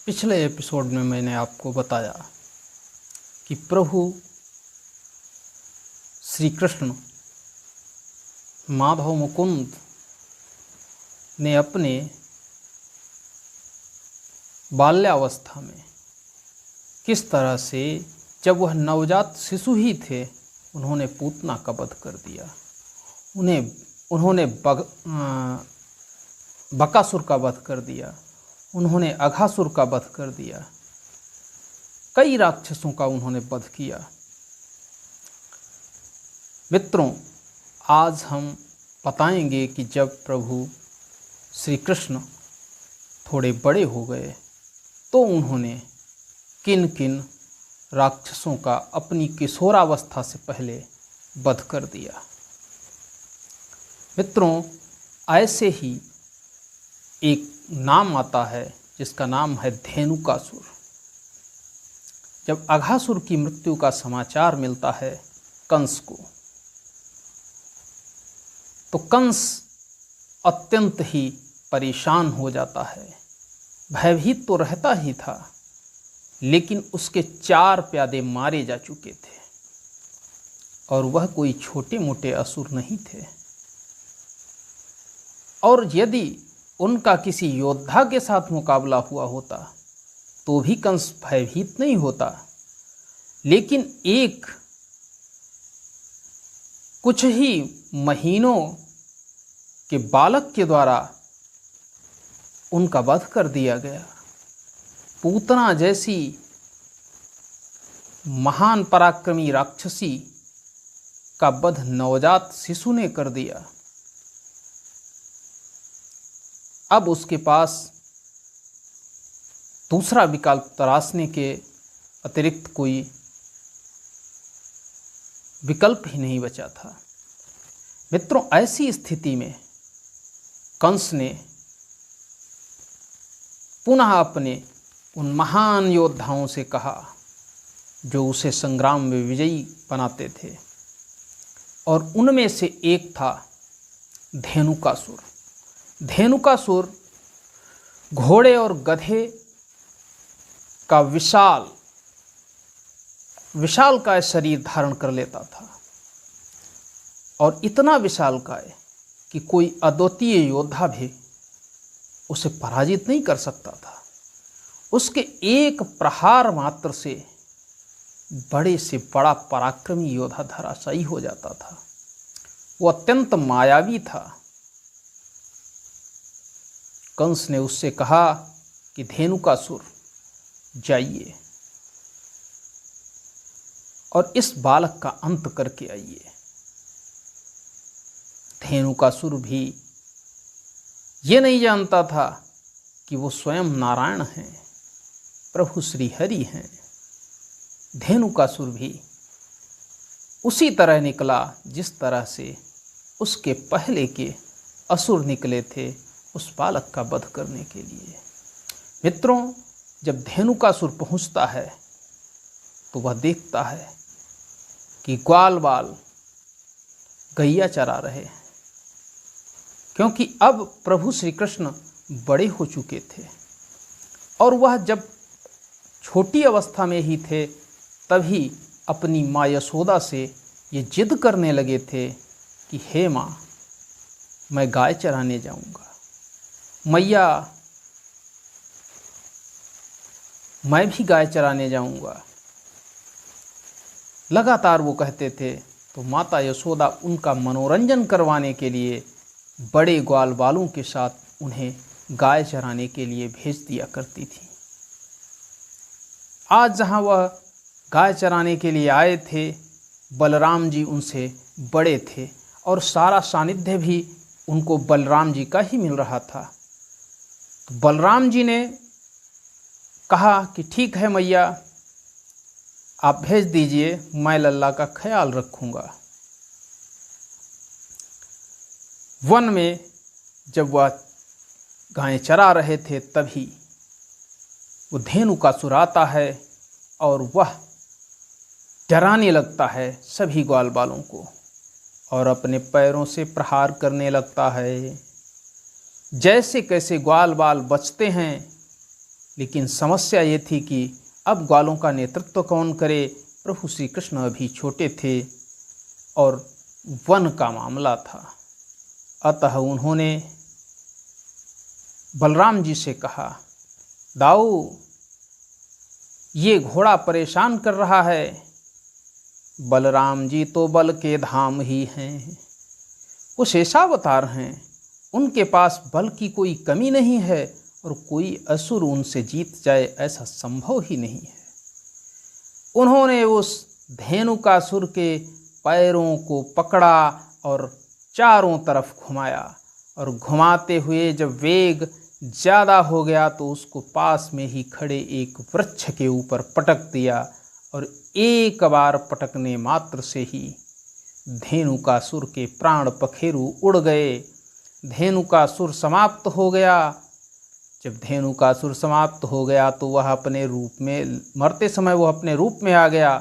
पिछले एपिसोड में मैंने आपको बताया कि प्रभु श्री कृष्ण माधव मुकुंद ने अपने बाल्यावस्था में किस तरह से, जब वह नवजात शिशु ही थे, उन्होंने पूतना का वध कर दिया। उन्होंने बकासुर का वध कर दिया। उन्होंने अघासुर का वध कर दिया। कई राक्षसों का उन्होंने वध किया। मित्रों, आज हम बताएंगे कि जब प्रभु श्री कृष्ण थोड़े बड़े हो गए तो उन्होंने किन किन राक्षसों का अपनी किशोरावस्था से पहले वध कर दिया। मित्रों, ऐसे ही एक नाम आता है जिसका नाम है धेनुकासुर। जब अघासुर की मृत्यु का समाचार मिलता है कंस को, तो कंस अत्यंत ही परेशान हो जाता है। भयभीत तो रहता ही था, लेकिन उसके 4 प्यादे मारे जा चुके थे और वह कोई छोटे मोटे असुर नहीं थे। और यदि उनका किसी योद्धा के साथ मुकाबला हुआ होता तो भी कंस भयभीत नहीं होता, लेकिन एक कुछ ही महीनों के बालक के द्वारा उनका वध कर दिया गया। पूतना जैसी महान पराक्रमी राक्षसी का वध नवजात शिशु ने कर दिया। अब उसके पास दूसरा विकल्प तराशने के अतिरिक्त कोई विकल्प ही नहीं बचा था। मित्रों, ऐसी स्थिति में कंस ने पुनः अपने उन महान योद्धाओं से कहा जो उसे संग्राम में विजयी बनाते थे, और उनमें से एक था धेनुकासुर। धेनुकासुर घोड़े और गधे का विशालकाय शरीर धारण कर लेता था, और इतना विशालकाय कि कोई अद्वितीय योद्धा भी उसे पराजित नहीं कर सकता था। उसके एक प्रहार मात्र से बड़े से बड़ा पराक्रमी योद्धा धराशायी हो जाता था। वो अत्यंत मायावी था। कंस ने उससे कहा कि धेनुकासुर, जाइए और इस बालक का अंत करके आइए। धेनुकासुर भी ये नहीं जानता था कि वो स्वयं नारायण हैं, प्रभु श्री हरि हैं। धेनुकासुर भी उसी तरह निकला जिस तरह से उसके पहले के असुर निकले थे उस बालक का वध करने के लिए। मित्रों, जब धेनुकासुर पहुंचता है तो वह देखता है कि ग्वाल बाल गैया चरा रहे हैं, क्योंकि अब प्रभु श्री कृष्ण बड़े हो चुके थे, और वह जब छोटी अवस्था में ही थे तभी अपनी माँ यशोदा से ये जिद करने लगे थे कि हे माँ, मैं गाय चराने जाऊंगा। मैया, मैं भी गाय चराने जाऊंगा। लगातार वो कहते थे, तो माता यशोदा उनका मनोरंजन करवाने के लिए बड़े ग्वाल बालों के साथ उन्हें गाय चराने के लिए भेज दिया करती थी। आज जहाँ वह गाय चराने के लिए आए थे, बलराम जी उनसे बड़े थे और सारा सानिध्य भी उनको बलराम जी का ही मिल रहा था। तो बलराम जी ने कहा कि ठीक है मैया, आप भेज दीजिए, मैं लल्ला का ख्याल रखूँगा। वन में जब वह गायें चरा रहे थे तभी वो धेनुकासुर आता है और वह डराने लगता है सभी ग्वाल बालों को और अपने पैरों से प्रहार करने लगता है। जैसे कैसे ग्वाल बाल बचते हैं लेकिन समस्या ये थी कि अब ग्वालों का नेतृत्व कौन करे। प्रभु श्री कृष्ण अभी छोटे थे और वन का मामला था। अतः उन्होंने बलराम जी से कहा, दाऊ, ये घोड़ा परेशान कर रहा है। बलराम जी तो बल के धाम ही हैं, वो शेषावतार हैं, उनके पास बल की कोई कमी नहीं है और कोई असुर उनसे जीत जाए ऐसा संभव ही नहीं है। उन्होंने उस धेनुकासुर के पैरों को पकड़ा और चारों तरफ घुमाया और घुमाते हुए जब वेग ज़्यादा हो गया तो उसको पास में ही खड़े एक वृक्ष के ऊपर पटक दिया और एक बार पटकने मात्र से ही धेनुकासुर के प्राण पखेरु उड़ गए। धेनुकासुर समाप्त हो गया। जब धेनुकासुर समाप्त हो गया तो वह अपने रूप में, मरते समय वह अपने रूप में आ गया।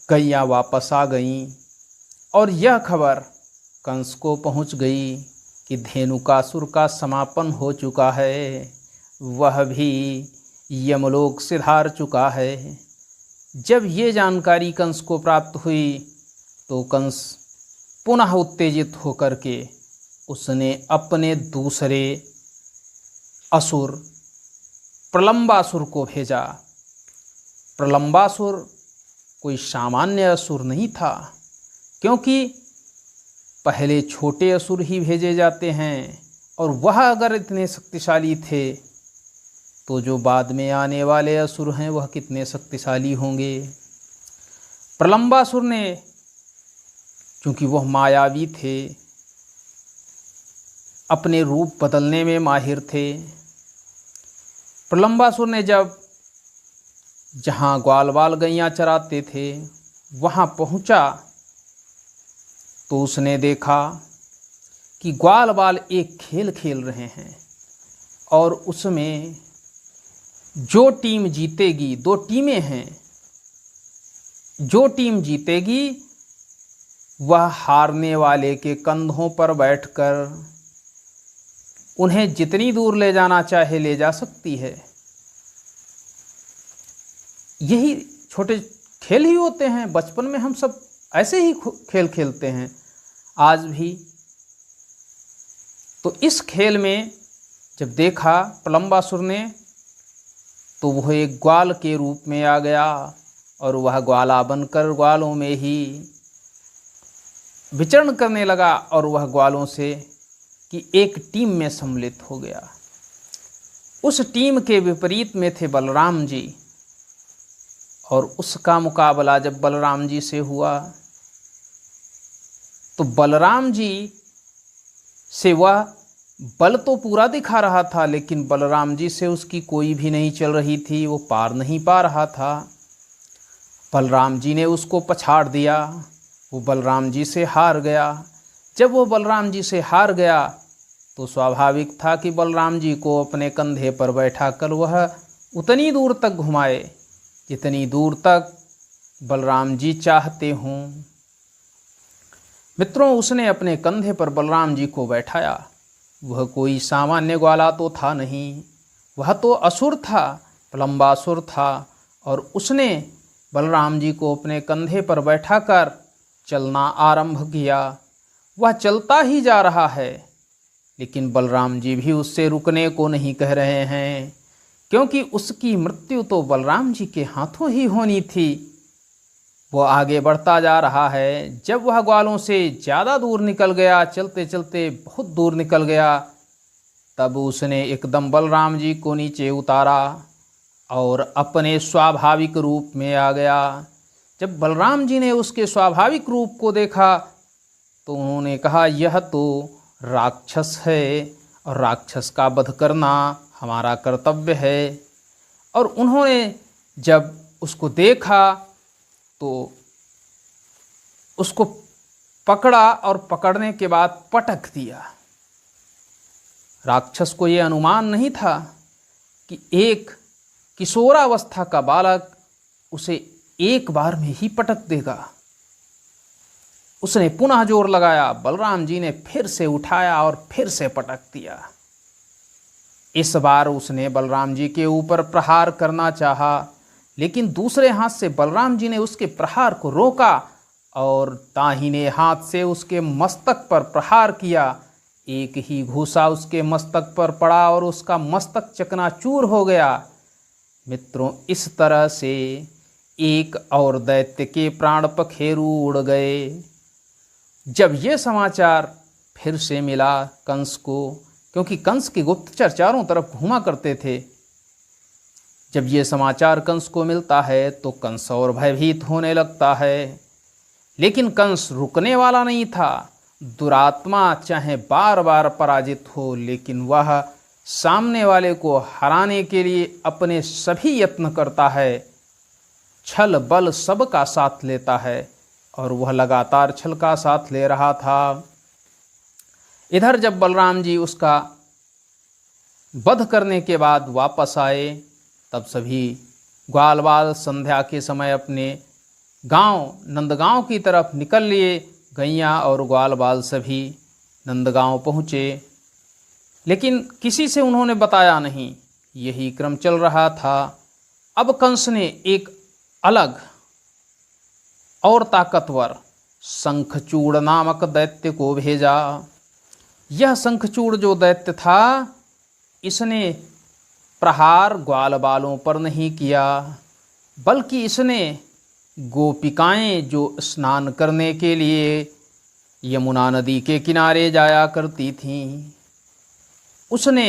गैया वापस आ गईं और यह खबर कंस को पहुंच गई कि धेनुकासुर का समापन हो चुका है, वह भी यमलोक सिधार चुका है। जब ये जानकारी कंस को प्राप्त हुई तो कंस पुनः उत्तेजित होकर के उसने अपने दूसरे असुर प्रलंबासुर को भेजा। प्रलंबासुर कोई सामान्य असुर नहीं था, क्योंकि पहले छोटे असुर ही भेजे जाते हैं और वह अगर इतने शक्तिशाली थे तो जो बाद में आने वाले असुर हैं वह कितने शक्तिशाली होंगे। प्रलंबासुर ने, क्योंकि वह मायावी थे, अपने रूप बदलने में माहिर थे, प्रलंबासुर ने जब जहाँ ग्वाल बाल गैयाँ चराते थे वहाँ पहुँचा तो उसने देखा कि ग्वाल बाल एक खेल खेल रहे हैं और उसमें जो टीम जीतेगी, 2 टीमें हैं, जो टीम जीतेगी वह हारने वाले के कंधों पर बैठकर उन्हें जितनी दूर ले जाना चाहे ले जा सकती है। यही छोटे खेल ही होते हैं, बचपन में हम सब ऐसे ही खेल खेलते हैं आज भी। तो इस खेल में जब देखा प्रलंबासुर ने तो वह एक ग्वाल के रूप में आ गया और वह ग्वाला बनकर ग्वालों में ही विचरण करने लगा और वह ग्वालों से कि एक टीम में सम्मिलित हो गया। उस टीम के विपरीत में थे बलराम जी और उसका मुकाबला जब बलराम जी से हुआ तो बलराम जी से वह बल तो पूरा दिखा रहा था, लेकिन बलराम जी से उसकी कोई भी नहीं चल रही थी, वो पार नहीं पा रहा था। बलराम जी ने उसको पछाड़ दिया, वो बलराम जी से हार गया। जब वो बलराम जी से हार गया तो स्वाभाविक था कि बलराम जी को अपने कंधे पर बैठा कर वह उतनी दूर तक घुमाए जितनी दूर तक बलराम जी चाहते हों। मित्रों, उसने अपने कंधे पर बलराम जी को बैठाया। वह कोई सामान्य ग्वाला तो था नहीं, वह तो असुर था, प्रलंबासुर था और उसने बलराम जी को अपने कंधे पर बैठाकर चलना आरंभ किया। वह चलता ही जा रहा है, लेकिन बलराम जी भी उससे रुकने को नहीं कह रहे हैं, क्योंकि उसकी मृत्यु तो बलराम जी के हाथों ही होनी थी। वो आगे बढ़ता जा रहा है। जब वह ग्वालों से ज़्यादा दूर निकल गया, चलते चलते बहुत दूर निकल गया, तब उसने एकदम बलराम जी को नीचे उतारा और अपने स्वाभाविक रूप में आ गया। जब बलराम जी ने उसके स्वाभाविक रूप को देखा तो उन्होंने कहा, यह तो राक्षस है और राक्षस का वध करना हमारा कर्तव्य है। और उन्होंने जब उसको देखा तो उसको पकड़ा और पकड़ने के बाद पटक दिया। राक्षस को यह अनुमान नहीं था कि एक किशोरावस्था का बालक उसे एक बार में ही पटक देगा। उसने पुनः जोर लगाया, बलराम जी ने फिर से उठाया और फिर से पटक दिया। इस बार उसने बलराम जी के ऊपर प्रहार करना चाहा, लेकिन दूसरे हाथ से बलराम जी ने उसके प्रहार को रोका और दाहिने हाथ से उसके मस्तक पर प्रहार किया। एक ही घूसा उसके मस्तक पर पड़ा और उसका मस्तक चकनाचूर हो गया। मित्रों, इस तरह से एक और दैत्य के प्राण पखेरु उड़ गए। जब ये समाचार फिर से मिला कंस को, क्योंकि कंस के गुप्तचर चारों तरफ घूमा करते थे, जब ये समाचार कंस को मिलता है तो कंस और भयभीत होने लगता है। लेकिन कंस रुकने वाला नहीं था। दुरात्मा चाहे बार बार पराजित हो, लेकिन वह सामने वाले को हराने के लिए अपने सभी यत्न करता है, छल बल सब का साथ लेता है, और वह लगातार छल का साथ ले रहा था। इधर जब बलराम जी उसका वध करने के बाद वापस आए, तब सभी ग्वाल बाल संध्या के समय अपने गांव नंदगांव की तरफ निकल लिए। गैया और ग्वाल बाल सभी नंदगांव पहुँचे, लेकिन किसी से उन्होंने बताया नहीं। यही क्रम चल रहा था। अब कंस ने एक अलग और ताकतवर शंखचूड़ नामक दैत्य को भेजा। यह शंखचूड़ जो दैत्य था, इसने प्रहार ग्वाल बालों पर नहीं किया, बल्कि इसने गोपिकाएं जो स्नान करने के लिए यमुना नदी के किनारे जाया करती थीं, उसने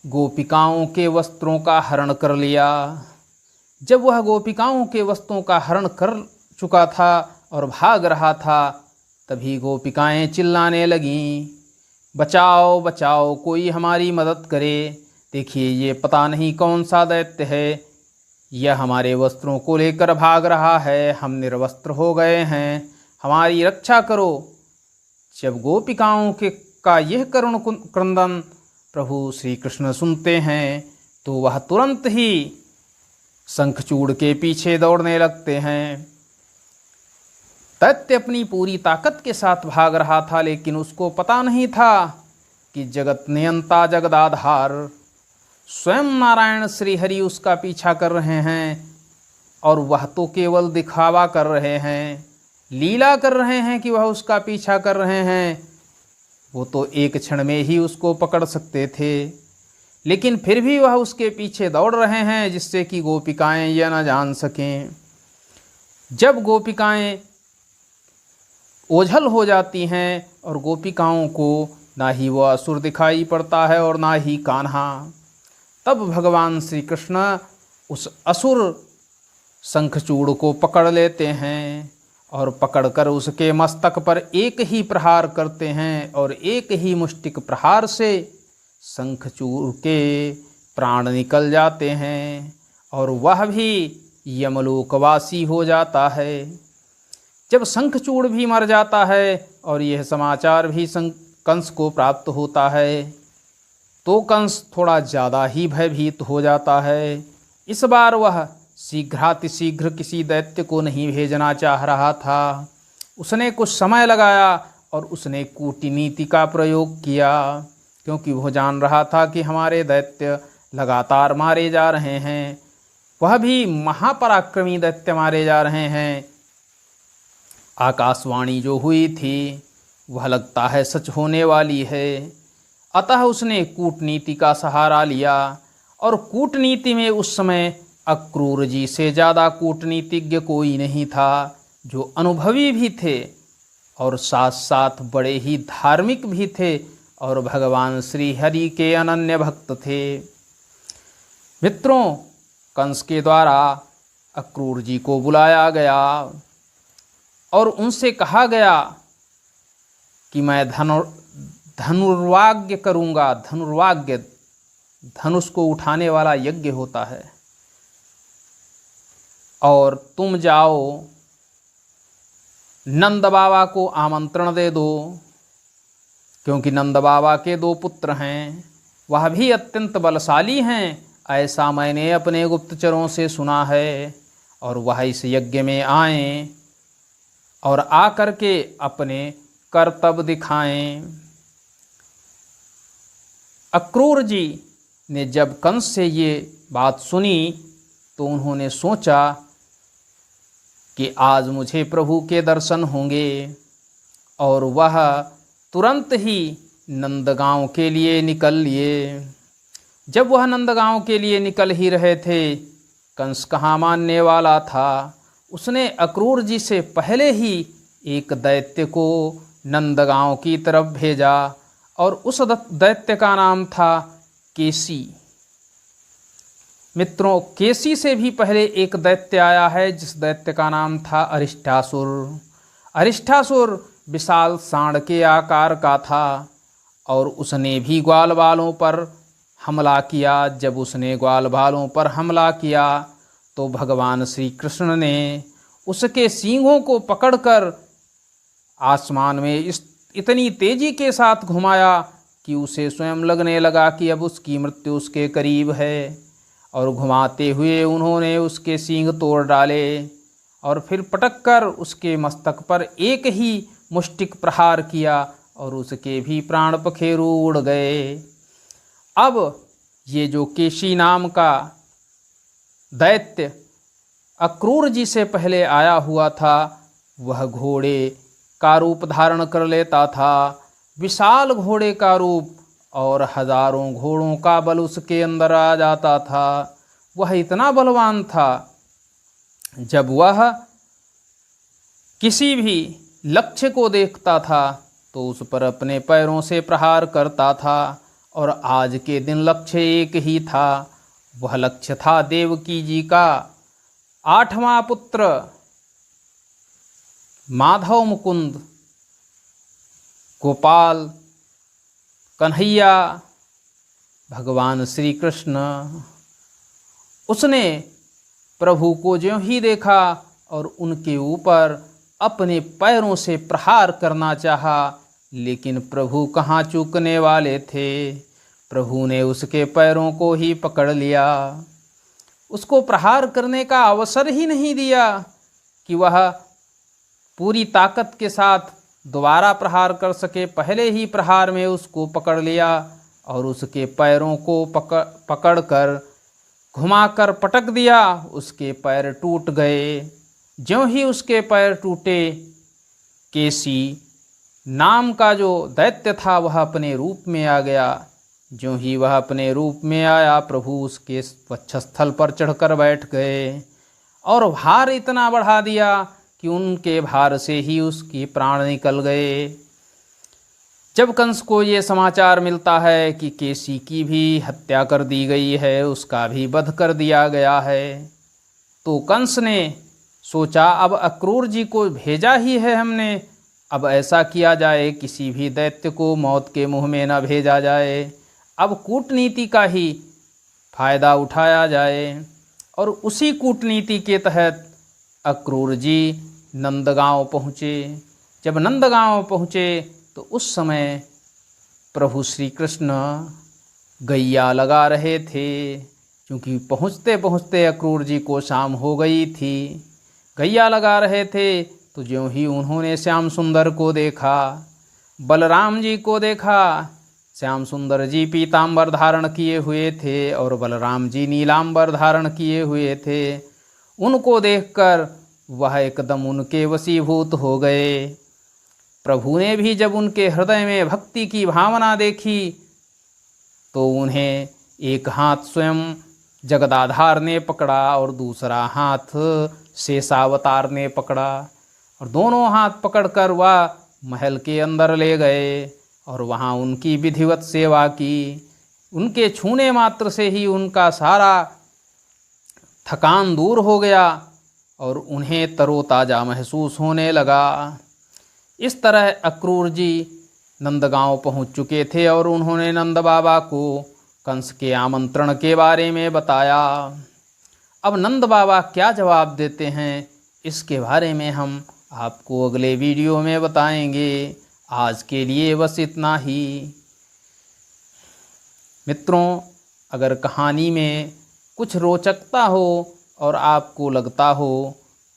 गोपिकाओं के वस्त्रों का हरण कर लिया। जब वह गोपिकाओं के वस्त्रों का हरण कर चुका था और भाग रहा था, तभी गोपिकाएं चिल्लाने लगीं, बचाओ बचाओ, कोई हमारी मदद करे। देखिए, ये पता नहीं कौन सा दैत्य है, यह हमारे वस्त्रों को लेकर भाग रहा है, हम निर्वस्त्र हो गए हैं, हमारी रक्षा करो। जब गोपिकाओं के का यह करुण क्रंदन प्रभु श्री कृष्ण सुनते हैं, तो वह तुरंत ही शंखचूड़ के पीछे दौड़ने लगते हैं। दैत्य अपनी पूरी ताकत के साथ भाग रहा था, लेकिन उसको पता नहीं था कि जगत नियंता जगदाधार स्वयं नारायण श्री हरि उसका पीछा कर रहे हैं, और वह तो केवल दिखावा कर रहे हैं, लीला कर रहे हैं कि वह उसका पीछा कर रहे हैं। वो तो एक क्षण में ही उसको पकड़ सकते थे, लेकिन फिर भी वह उसके पीछे दौड़ रहे हैं, जिससे कि गोपिकाएं यह न जान सकें। जब गोपिकाएं ओझल हो जाती हैं और गोपिकाओं को ना ही वह असुर दिखाई पड़ता है और ना ही कान्हा, तब भगवान श्री कृष्ण उस असुर शंखचूड़ को पकड़ लेते हैं और पकड़कर उसके मस्तक पर एक ही प्रहार करते हैं, और एक ही मुष्टिक प्रहार से शंखचूड़ के प्राण निकल जाते हैं और वह भी यमलोकवासी हो जाता है। जब शंखचूड़ भी मर जाता है और यह समाचार भी कंस को प्राप्त होता है, तो कंस थोड़ा ज़्यादा ही भयभीत हो जाता है। इस बार वह शीघ्रातिशीघ्र किसी दैत्य को नहीं भेजना चाह रहा था। उसने कुछ समय लगाया और उसने कूटनीति का प्रयोग किया, क्योंकि वह जान रहा था कि हमारे दैत्य लगातार मारे जा रहे हैं, वह भी महापराक्रमी दैत्य मारे जा रहे हैं। आकाशवाणी जो हुई थी वह लगता है सच होने वाली है। अतः उसने कूटनीति का सहारा लिया, और कूटनीति में उस समय अक्रूर जी से ज़्यादा कूटनीतिज्ञ कोई नहीं था, जो अनुभवी भी थे और साथ साथ बड़े ही धार्मिक भी थे और भगवान श्री हरि के अनन्य भक्त थे। मित्रों, कंस के द्वारा अक्रूर जी को बुलाया गया और उनसे कहा गया कि मैं धनुर्वाग्य करूँगा। धनुर्वाग्य धनुष को उठाने वाला यज्ञ होता है, और तुम जाओ नंद बाबा को आमंत्रण दे दो, क्योंकि नंद बाबा के 2 पुत्र हैं, वह भी अत्यंत बलशाली हैं, ऐसा मैंने अपने गुप्तचरों से सुना है। और वह इस यज्ञ में आएं और आकर के अपने कर्तव्य दिखाएं। अक्रूर जी ने जब कंस से ये बात सुनी तो उन्होंने सोचा कि आज मुझे प्रभु के दर्शन होंगे, और वह तुरंत ही नंदगांव के लिए निकल लिए। जब वह नंदगांव के लिए निकल ही रहे थे, कंस कहाँ मानने वाला था। उसने अक्रूर जी से पहले ही एक दैत्य को नंदगांव की तरफ भेजा, और उस दैत्य का नाम था केसी। मित्रों, केसी से भी पहले एक दैत्य आया है जिस दैत्य का नाम था अरिष्टासुर। अरिष्टासुर विशाल सांड के आकार का था, और उसने भी ग्वाल बालों पर हमला किया। जब उसने ग्वाल बालों पर हमला किया तो भगवान श्री कृष्ण ने उसके सींगों को पकड़कर आसमान में इतनी तेजी के साथ घुमाया कि उसे स्वयं लगने लगा कि अब उसकी मृत्यु उसके करीब है। और घुमाते हुए उन्होंने उसके सींग तोड़ डाले, और फिर पटक कर उसके मस्तक पर एक ही मुष्टिक प्रहार किया, और उसके भी प्राण पखेरु उड़ गए। अब ये जो केशी नाम का दैत्य अक्रूर जी से पहले आया हुआ था, वह घोड़े का रूप धारण कर लेता था, विशाल घोड़े का रूप, और हजारों घोड़ों का बल उसके अंदर आ जाता था। वह इतना बलवान था, जब वह किसी भी लक्ष्य को देखता था तो उस पर अपने पैरों से प्रहार करता था। और आज के दिन लक्ष्य एक ही था। वह लक्ष्य था देवकी जी का 8वां पुत्र माधव मुकुंद गोपाल कन्हैया भगवान श्री कृष्ण। उसने प्रभु को ज्यों ही देखा और उनके ऊपर अपने पैरों से प्रहार करना चाहा, लेकिन प्रभु कहाँ चूकने वाले थे। प्रभु ने उसके पैरों को ही पकड़ लिया, उसको प्रहार करने का अवसर ही नहीं दिया कि वह पूरी ताकत के साथ दोबारा प्रहार कर सके। पहले ही प्रहार में उसको पकड़ लिया और उसके पैरों को पकड़कर घुमाकर पटक दिया। उसके पैर टूट गए। ज्यों ही उसके पैर टूटे, केसी नाम का जो दैत्य था वह अपने रूप में आ गया। ज्यों ही वह अपने रूप में आया, प्रभु उसके वक्षस्थल पर चढ़कर बैठ गए और भार इतना बढ़ा दिया कि उनके भार से ही उसके प्राण निकल गए। जब कंस को ये समाचार मिलता है कि केसी की भी हत्या कर दी गई है, उसका भी वध कर दिया गया है, तो कंस ने सोचा अब अक्रूर जी को भेजा ही है हमने, अब ऐसा किया जाए किसी भी दैत्य को मौत के मुंह में न भेजा जाए। अब कूटनीति का ही फायदा उठाया जाए। और उसी कूटनीति के तहत अक्रूर जी नंदगांव पहुँचे। जब नंदगांव पहुँचे तो उस समय प्रभु श्री कृष्ण गैया लगा रहे थे, क्योंकि पहुँचते पहुँचते अक्रूर जी को शाम हो गई थी। गैया लगा रहे थे तो ज्यों ही उन्होंने श्याम सुंदर को देखा, बलराम जी को देखा। श्याम सुंदर जी पीतांबर धारण किए हुए थे और बलराम जी नीलांबर धारण किए हुए थे। उनको देखकर वह एकदम उनके वशीभूत हो गए। प्रभु ने भी जब उनके हृदय में भक्ति की भावना देखी तो उन्हें एक हाथ स्वयं जगदाधार ने पकड़ा और दूसरा हाथ शेषावतार ने पकड़ा, और दोनों हाथ पकड़कर वह महल के अंदर ले गए और वहाँ उनकी विधिवत सेवा की। उनके छूने मात्र से ही उनका सारा थकान दूर हो गया और उन्हें तरोताज़ा महसूस होने लगा। इस तरह अक्रूर जी नंदगांव पहुंच चुके थे और उन्होंने नंद बाबा को कंस के आमंत्रण के बारे में बताया। अब नंद बाबा क्या जवाब देते हैं, इसके बारे में हम आपको अगले वीडियो में बताएंगे। आज के लिए बस इतना ही। मित्रों, अगर कहानी में कुछ रोचकता हो और आपको लगता हो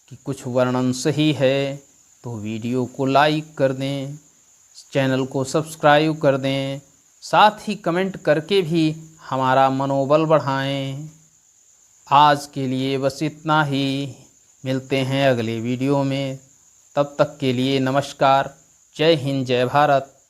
कि कुछ वर्णन सही है तो वीडियो को लाइक कर दें, चैनल को सब्सक्राइब कर दें, साथ ही कमेंट करके भी हमारा मनोबल बढ़ाएं। आज के लिए बस इतना ही। मिलते हैं अगले वीडियो में। तब तक के लिए नमस्कार। जय हिंद, जय भारत।